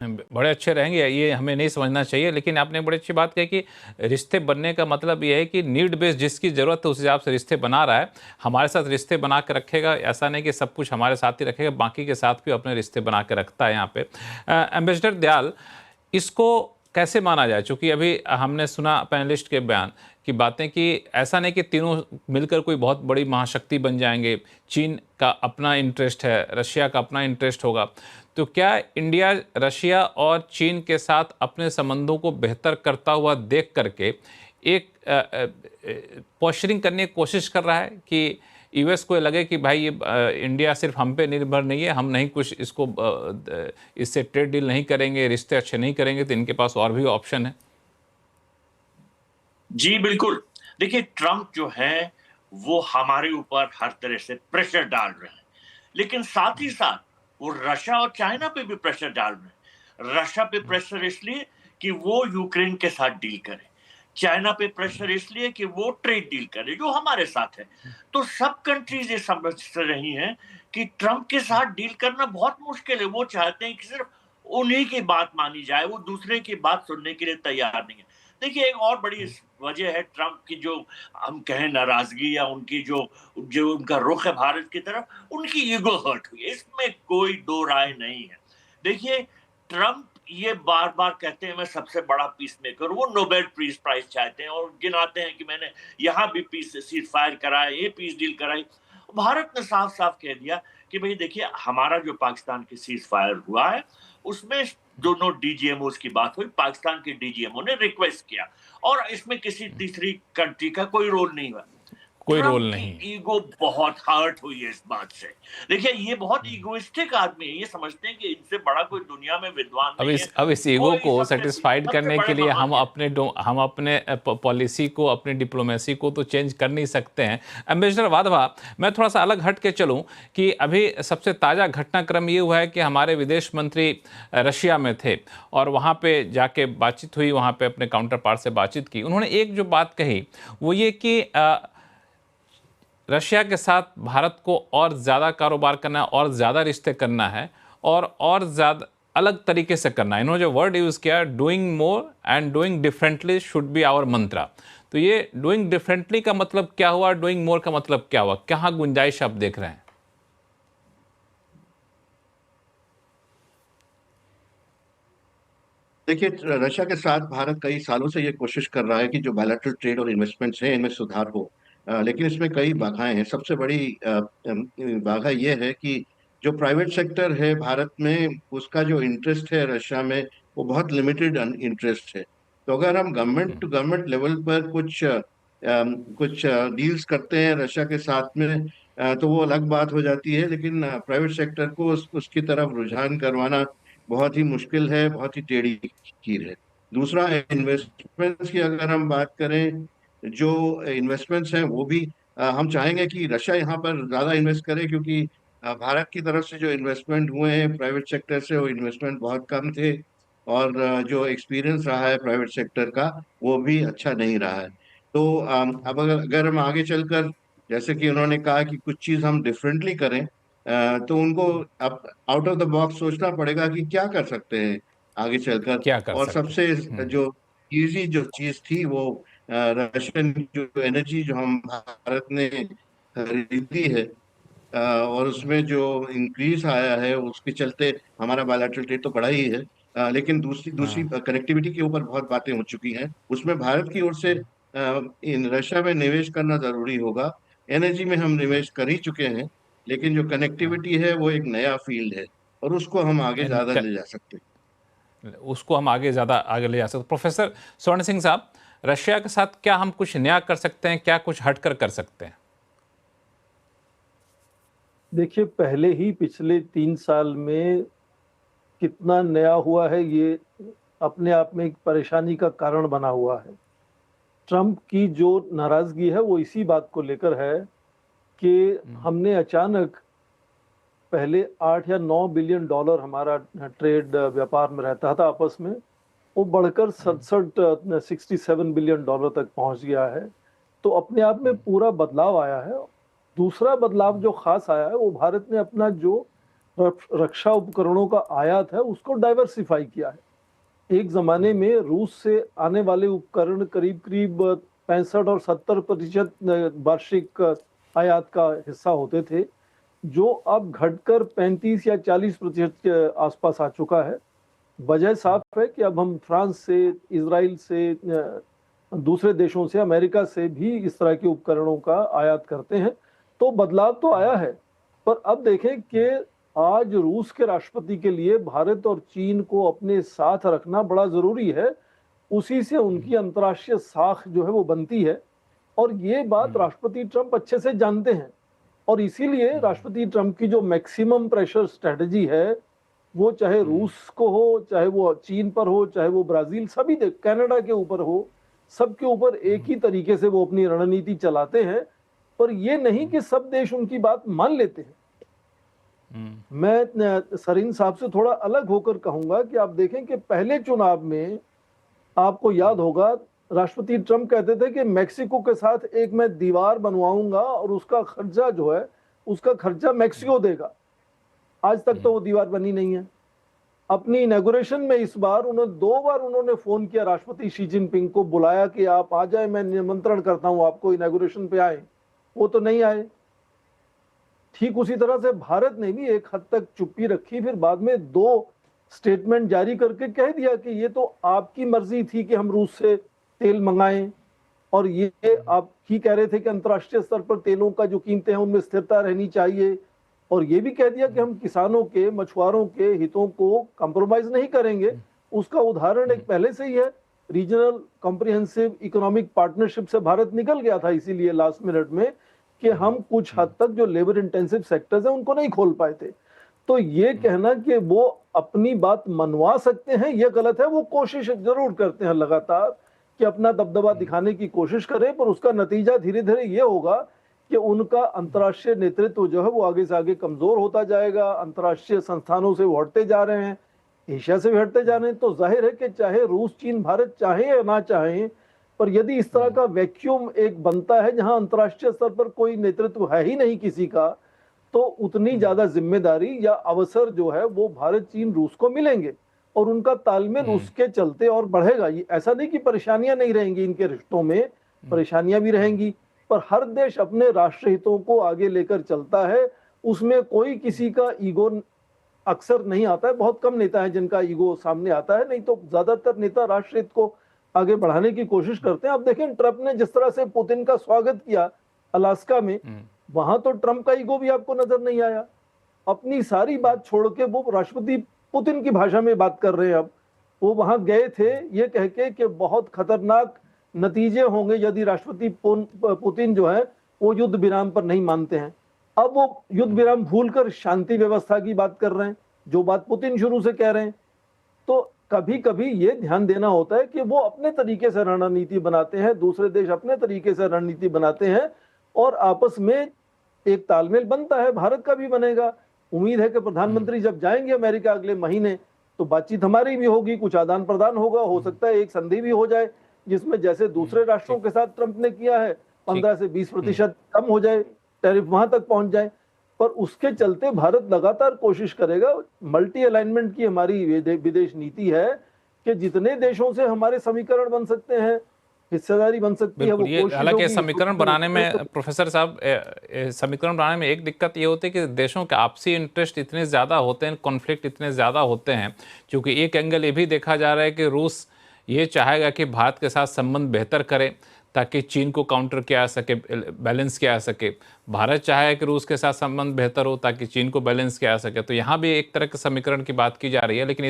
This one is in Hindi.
बड़े अच्छे रहेंगे, ये हमें नहीं समझना चाहिए। लेकिन आपने बड़ी अच्छी बात कही कि रिश्ते बनने का मतलब ये है कि नीड बेस्ड जिसकी ज़रूरत है उस हिसाब से रिश्ते बना रहा है। हमारे साथ रिश्ते बना के रखेगा, ऐसा नहीं कि सब कुछ हमारे साथ ही रखेगा, बाकी के साथ भी अपने रिश्ते बना के रखता है यहाँ पे। एम्बेसडर दयाल, इसको कैसे माना जाए? चूँकि अभी हमने सुना पैनलिस्ट के बयान की बातें कि ऐसा नहीं कि तीनों मिलकर कोई बहुत बड़ी महाशक्ति बन जाएंगे। चीन का अपना इंटरेस्ट है, रशिया का अपना इंटरेस्ट होगा। तो क्या इंडिया रशिया और चीन के साथ अपने संबंधों को बेहतर करता हुआ देख करके एक पोस्चरिंग करने की कोशिश कर रहा है कि यूएस को लगे कि भाई ये इंडिया सिर्फ हम पे निर्भर नहीं है, हम नहीं कुछ इसको इससे ट्रेड डील नहीं करेंगे, रिश्ते अच्छे नहीं करेंगे, तो इनके पास और भी ऑप्शन है? जी बिल्कुल। देखिए, ट्रंप जो है वो हमारे ऊपर हर तरह से प्रेशर डाल रहे हैं, लेकिन साथ ही साथ वो रशिया और चाइना पे भी प्रेशर डाल रहे हैं। रशिया पे प्रेशर इसलिए कि वो यूक्रेन के साथ डील करे, चाइना पे प्रेशर इसलिए कि वो ट्रेड डील करे जो हमारे साथ है। तो सब कंट्रीज ये समझ रही हैं कि ट्रंप के साथ डील करना बहुत मुश्किल है। वो चाहते हैं कि सिर्फ उन्हीं की बात मानी जाए, वो दूसरे की बात सुनने के लिए तैयार नहीं है। देखिए, एक और बड़ी वजह है ट्रंप की, जो हम कहें नाराजगी या उनकी जो जो उनका रुख है भारत की तरफ, उनकी ईगो हर्ट हुई है, इसमें कोई दो राय नहीं है। देखिए, ट्रंप ये बार बार कहते हैं मैं सबसे बड़ा पीस मेकर, वो नोबेल पीस प्राइज चाहते हैं और गिनाते हैं कि मैंने यहाँ भी पीस सीज फायर कराया, ये पीस डील कराई। भारत ने साफ साफ कह दिया कि भाई देखिए, हमारा जो पाकिस्तान की सीज फायर हुआ है उसमें दोनों डीजीएमओ की बात हुई, पाकिस्तान के डीजीएमओ ने रिक्वेस्ट किया और इसमें किसी तीसरी कंट्री का कोई रोल नहीं हुआ। कोई ट्रंप रोल की नहीं। ईगो बहुत हर्ट हुई है इस बात से। देखिए, ये बहुत ईगोइस्टिक आदमी है, ये समझते हैं कि इनसे बड़ा कोई दुनिया में विद्वान अब नहीं है, इस ईगो वही को सबसे सेटिस्फाइड सबसे करने के बड़े लिए महान है। हम अपने पॉलिसी को, अपनी डिप्लोमेसी को तो चेंज कर नहीं सकते हैं। एम्बेसडर वाधवा, मैं थोड़ा सा अलग हट के चलूं कि अभी सबसे ताज़ा घटनाक्रम ये हुआ है कि हमारे विदेश मंत्री रशिया में थे और वहाँ पे जाके बातचीत हुई, वहाँ पे अपने काउंटर पार्ट से बातचीत की। उन्होंने एक जो बात कही वो ये कि रशिया के साथ भारत को और ज़्यादा कारोबार करना है, और ज़्यादा रिश्ते करना है, और ज़्यादा अलग तरीके से करना है। इन्होंने जो वर्ड यूज़ किया, doing more and doing differently should be our mantra. तो ये डूइंग डिफरेंटली का मतलब क्या हुआ, डूइंग मोर का मतलब क्या हुआ? कहाँ गुंजाइश आप देख रहे हैं? देखिए, रशिया के साथ भारत कई सालों से ये कोशिश कर रहा है कि जो बायलैटरल ट्रेड और इन्वेस्टमेंट्स हैं इनमें सुधार हो। लेकिन इसमें कई बाधाएं हैं। सबसे बड़ी बाधा ये है कि जो प्राइवेट सेक्टर है भारत में, उसका जो इंटरेस्ट है रशिया में, वो बहुत लिमिटेड इंटरेस्ट है। तो अगर हम गवर्नमेंट टू गवर्नमेंट लेवल पर कुछ डील्स करते हैं रशिया के साथ में, तो वो अलग बात हो जाती है। लेकिन प्राइवेट सेक्टर को उसकी तरफ रुझान करवाना बहुत ही मुश्किल है, बहुत ही टेढ़ी कीर है। दूसरा, इन्वेस्टमेंट्स की अगर हम बात करें, जो इन्वेस्टमेंट्स हैं वो भी हम चाहेंगे कि रशिया यहाँ पर ज्यादा इन्वेस्ट करे, क्योंकि भारत की तरफ से जो इन्वेस्टमेंट हुए हैं प्राइवेट सेक्टर से, वो इन्वेस्टमेंट बहुत कम थे। और जो एक्सपीरियंस रहा है प्राइवेट सेक्टर का, वो भी अच्छा नहीं रहा है। तो अब अगर हम आगे चलकर, जैसे कि उन्होंने कहा कि कुछ चीज हम डिफरेंटली करें, तो उनको अब आउट ऑफ द बॉक्स सोचना पड़ेगा कि क्या कर सकते हैं आगे चलकर। क्या कर और सकते सबसे हैं? जो इजी जो चीज थी वो रशियन जो एनर्जी जो हम भारत ने खरीदी है, और उसमें जो इंक्रीज आया है उसके चलते हमारा बायलैटरल ट्रेड तो बढ़ा ही है। लेकिन दूसरी दूसरी हाँ। कनेक्टिविटी के ऊपर बहुत बातें हो चुकी हैं। उसमें भारत की ओर से इन रशिया में निवेश करना जरूरी होगा। एनर्जी में हम निवेश कर ही चुके हैं, लेकिन जो कनेक्टिविटी है वो एक नया फील्ड है, और उसको हम आगे ज्यादा हाँ, ले जा सकते हैं। उसको हम आगे ज़्यादा आगे ले जा सकते हैं। प्रोफेसर स्वर्ण सिंह साहब, रशिया के साथ क्या हम कुछ नया कर सकते हैं, क्या कुछ हटकर कर सकते हैं? देखिए, पहले ही पिछले 3 साल में कितना नया हुआ है, ये अपने आप में एक परेशानी का कारण बना हुआ है। ट्रंप की जो नाराजगी है वो इसी बात को लेकर है कि हमने अचानक, पहले 8 या 9 बिलियन डॉलर हमारा ट्रेड व्यापार में रहता था आपस में, वो बढ़कर 67 बिलियन डॉलर तक पहुंच गया है। तो अपने आप में पूरा बदलाव आया है। दूसरा बदलाव जो खास आया है वो भारत ने अपना जो रक्षा उपकरणों का आयात है उसको डाइवर्सिफाई किया है। एक जमाने में रूस से आने वाले उपकरण करीब करीब 65 और 70% वार्षिक आयात का हिस्सा होते थे, जो अब घटकर 35 या 40% के आसपास आ चुका है। वजह साफ है कि अब हम फ्रांस से, इजराइल से, दूसरे देशों से, अमेरिका से भी इस तरह के उपकरणों का आयात करते हैं। तो बदलाव तो आया है, पर अब देखें कि आज रूस के राष्ट्रपति के लिए भारत और चीन को अपने साथ रखना बड़ा जरूरी है। उसी से उनकी अंतर्राष्ट्रीय साख जो है वो बनती है, और ये बात राष्ट्रपति ट्रंप अच्छे से जानते हैं। और इसीलिए राष्ट्रपति ट्रंप की जो मैक्सिमम प्रेशर स्ट्रेटजी है, वो चाहे रूस को हो, चाहे वो चीन पर हो, चाहे वो ब्राजील, सभी कनाडा के ऊपर हो, सबके ऊपर एक ही तरीके से वो अपनी रणनीति चलाते हैं। पर ये नहीं कि सब देश उनकी बात मान लेते हैं। मैं सरीन साहब से थोड़ा अलग होकर कहूंगा कि आप देखें कि पहले चुनाव में आपको याद होगा राष्ट्रपति ट्रंप कहते थे कि मेक्सिको के साथ एक मैं दीवार बनवाऊंगा और उसका खर्चा जो है उसका खर्चा मेक्सिको देगा। आज तक तो वो दीवार बनी नहीं है। अपनी इनॉग्रेशन में इस बार उन्होंने 2 बार उन्होंने फोन किया, राष्ट्रपति शी जिनपिंग को बुलाया कि आप आ जाए, मैं निमंत्रण करता हूं आपको, इनॉग्रेशन पे आए। वो तो नहीं आए। ठीक उसी तरह से भारत ने भी एक हद तक चुप्पी रखी, फिर बाद में 2 स्टेटमेंट जारी करके कह दिया कि ये तो आपकी मर्जी थी कि हम रूस से तेल मंगाएं, और ये आप ही कह रहे थे कि अंतर्राष्ट्रीय स्तर पर तेलों का जो कीमतें हैं उनमें स्थिरता रहनी चाहिए, और ये भी कह दिया कि हम किसानों के, मछुआरों के हितों को कॉम्प्रोमाइज नहीं करेंगे। उसका उदाहरण एक पहले से ही है, रीजनल कॉम्प्रिहेंसिव इकोनॉमिक पार्टनरशिप से भारत निकल गया था इसीलिए लास्ट मिनट में कि हम कुछ हद तक जो लेबर इंटेंसिव सेक्टर्स हैं उनको नहीं खोल पाए थे। तो ये कहना कि वो अपनी बात मनवा सकते हैं, ये गलत है। वो कोशिश जरूर करते हैं लगातार कि अपना दबदबा दिखाने की कोशिश करें, पर उसका नतीजा धीरे धीरे ये होगा कि उनका अंतर्राष्ट्रीय नेतृत्व जो है वो आगे से आगे कमजोर होता जाएगा। अंतर्राष्ट्रीय संस्थानों से वो हटते जा रहे हैं, एशिया से भी हटते जा रहे हैं। तो जाहिर है कि चाहे रूस, चीन, भारत चाहे या ना चाहे, पर यदि इस तरह का वैक्यूम एक बनता है जहां अंतर्राष्ट्रीय स्तर पर कोई नेतृत्व है ही नहीं किसी का, तो उतनी ज्यादा जिम्मेदारी या अवसर जो है वो भारत, चीन, रूस को मिलेंगे, और उनका तालमेल उसके चलते और बढ़ेगा। ये ऐसा नहीं कि परेशानियां नहीं रहेंगी, इनके रिश्तों में परेशानियां भी रहेंगी, पर हर देश अपने राष्ट्र हितों को आगे लेकर चलता है। उसमें कोई किसी का ईगो अक्सर नहीं आता है। बहुत कम नेता है जिनका ईगो सामने आता है, नहीं तो ज्यादातर नेता राष्ट्र हित को आगे बढ़ाने की कोशिश करते हैं। अब देखें ट्रंप ने जिस तरह से पुतिन का स्वागत किया अलास्का में, वहां तो ट्रंप का ईगो भी आपको नजर नहीं आया। अपनी सारी बात छोड़ के वो राष्ट्रपति पुतिन की भाषा में बात कर रहे हैं। अब वो वहां गए थे ये कह के कि बहुत खतरनाक नतीजे होंगे यदि राष्ट्रपति पुतिन जो है वो युद्ध विराम पर नहीं मानते हैं। अब वो युद्ध विराम भूलकर शांति व्यवस्था की बात कर रहे हैं, जो बात पुतिन शुरू से कह रहे हैं। तो कभी कभी ये ध्यान देना होता है कि वो अपने तरीके से रणनीति बनाते हैं, दूसरे देश अपने तरीके से रणनीति बनाते हैं, और आपस में एक तालमेल बनता है। भारत का भी बनेगा। उम्मीद है कि प्रधानमंत्री जब जाएंगे अमेरिका अगले महीने, तो बातचीत हमारी भी होगी, कुछ आदान प्रदान होगा, हो सकता है एक संधि भी हो जाए जिसमें जैसे दूसरे राष्ट्रों के साथ ट्रंप ने किया है 15 से 20% कम हो जाए, टैरिफ वहां तक पहुंच जाए। पर उसके चलते भारत लगातार कोशिश करेगा। मल्टी अलाइनमेंट की हमारी विदेश नीति है कि जितने देशों से हमारे समीकरण बन सकते हैं, हिस्सेदारी बन सकती है, वो कोशिश हालांकि होगी। समीकरण बनाने में प्रोफेसर साहब, समीकरण बनाने में एक दिक्कत ये होती है कि देशों के आपसी इंटरेस्ट इतने ज़्यादा होते हैं, कॉन्फ्लिक्ट इतने ज़्यादा होते हैं। क्योंकि एक एंगल ये भी देखा जा रहा है कि रूस ये चाहेगा कि भारत के साथ संबंध बेहतर करे ताकि चीन को काउंटर किया जा सके, बैलेंस किया जा सके। भारत चाहे कि रूस के साथ संबंध बेहतर हो ताकि चीन को बैलेंस किया जा सके। तो यहाँ भी एक तरह के समीकरण की बात की जा रही है। लेकिन